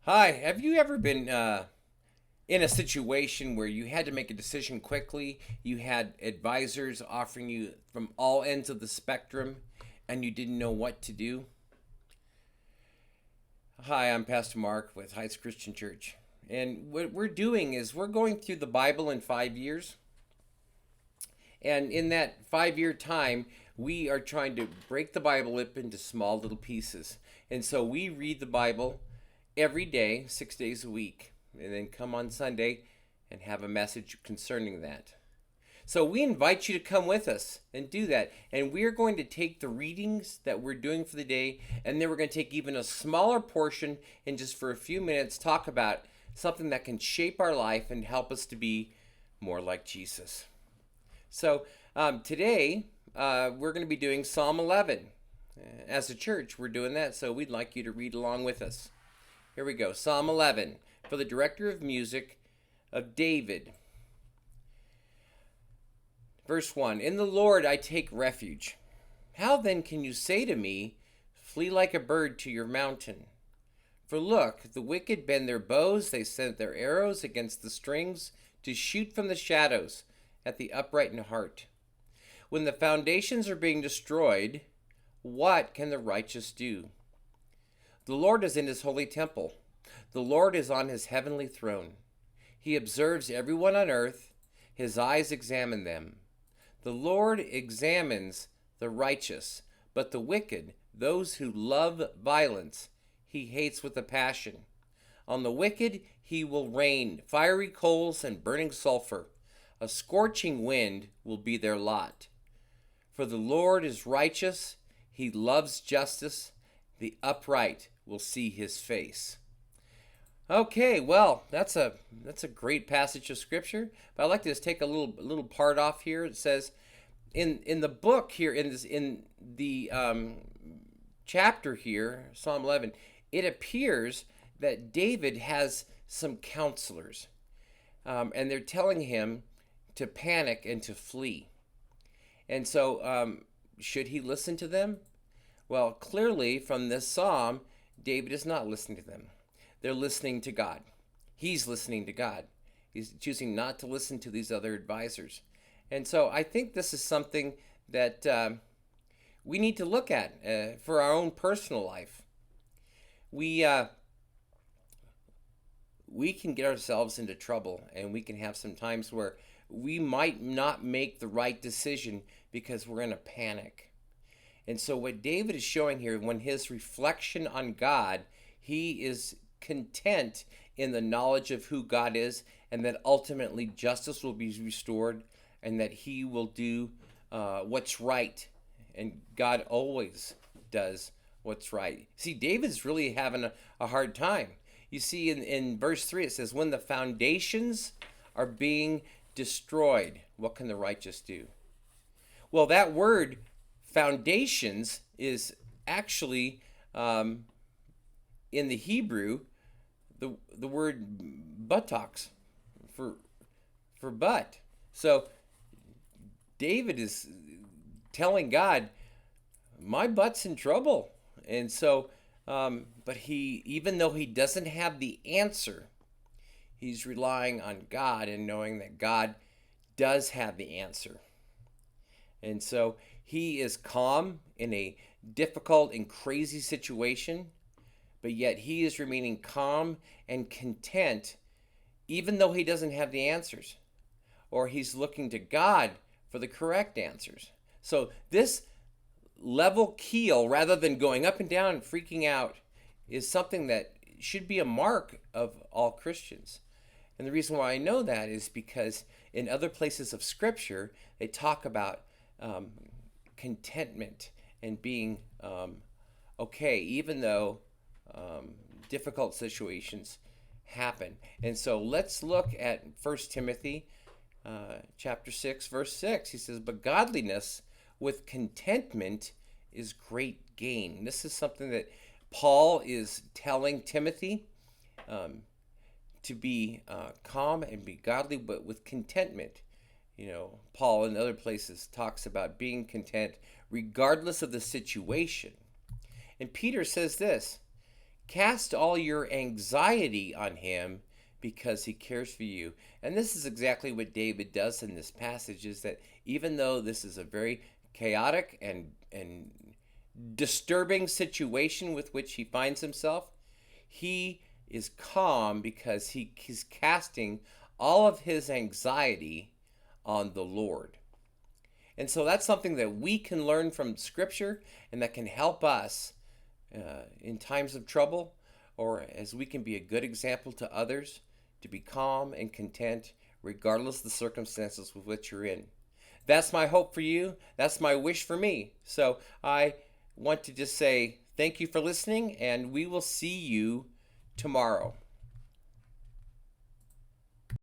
Hi, have you ever been in a situation where you had to make a decision quickly? You had advisors offering you from all ends of the spectrum and you didn't know what to do? Hi, I'm Pastor Mark with Heights Christian Church. And what we're doing is we're going through the Bible in 5 years. And in that 5 year time, we are trying to break the Bible up into small little pieces. And so we read the Bible every day, 6 days a week, and then come on Sunday and have a message concerning that. So we invite you to come with us and do that. And we're going to take the readings that we're doing for the day, and then we're going to take even a smaller portion and just for a few minutes talk about something that can shape our life and help us to be more like Jesus. So today we're going to be doing Psalm 11. As a church, we're doing that, so we'd like you to read along with us. Here we go. Psalm 11 for the director of music of David. Verse 1. In the Lord I take refuge. How then can you say to me, flee like a bird to your mountain? For look, the wicked bend their bows, they send their arrows against the strings to shoot from the shadows at the upright in heart. When the foundations are being destroyed, what can the righteous do? The Lord is in his holy temple. The Lord is on his heavenly throne. He observes everyone on earth. His eyes examine them. The Lord examines the righteous, but the wicked, those who love violence, he hates with a passion. On the wicked he will rain fiery coals and burning sulfur. A scorching wind will be their lot. For the Lord is righteous, he loves justice, the upright will see his face. Okay, well, that's a great passage of scripture. But I'd like to just take a little part off here. It says, in the book here, in the chapter here, Psalm 11, it appears that David has some counselors, and they're telling him to panic and to flee. And so, should he listen to them? Well, clearly from this psalm, David is not listening to them. They're listening to God. He's listening to God. He's choosing not to listen to these other advisors. And so I think this is something that we need to look at for our own personal life. We can get ourselves into trouble, and we can have some times where we might not make the right decision because we're in a panic. And so what David is showing here, when his reflection on God, he is content in the knowledge of who God is, and that ultimately justice will be restored, and that he will do what's right. And God always does what's right. See, David's really having a hard time. You see in verse 3, it says, when the foundations are being destroyed, what can the righteous do? Well, that word foundations is actually in the Hebrew the word buttocks for butt. So David is telling God, my butt's in trouble. And so but he, even though he doesn't have the answer, he's relying on God and knowing that God does have the answer. And so he is calm in a difficult and crazy situation, but yet he is remaining calm and content even though he doesn't have the answers, or he's looking to God for the correct answers. So this level keel, rather than going up and down and freaking out, is something that should be a mark of all Christians. And the reason why I know that is because in other places of Scripture, they talk about contentment and being okay, even though difficult situations happen. And so let's look at 1 Timothy chapter 6, verse 6. He says, but godliness with contentment is great gain. This is something that Paul is telling Timothy, to be calm and be godly, but with contentment. You know, Paul in other places talks about being content regardless of the situation. And Peter says this, Cast all your anxiety on him because he cares for you. And this is exactly what David does in this passage, is that even though this is a very chaotic and disturbing situation with which he finds himself, he is calm because he's casting all of his anxiety on the Lord. And so that's something that we can learn from Scripture and that can help us in times of trouble, or as we can be a good example to others to be calm and content regardless of the circumstances with which you're in. That's my hope for you. That's my wish for me. So I want to just say thank you for listening, and we will see you tomorrow.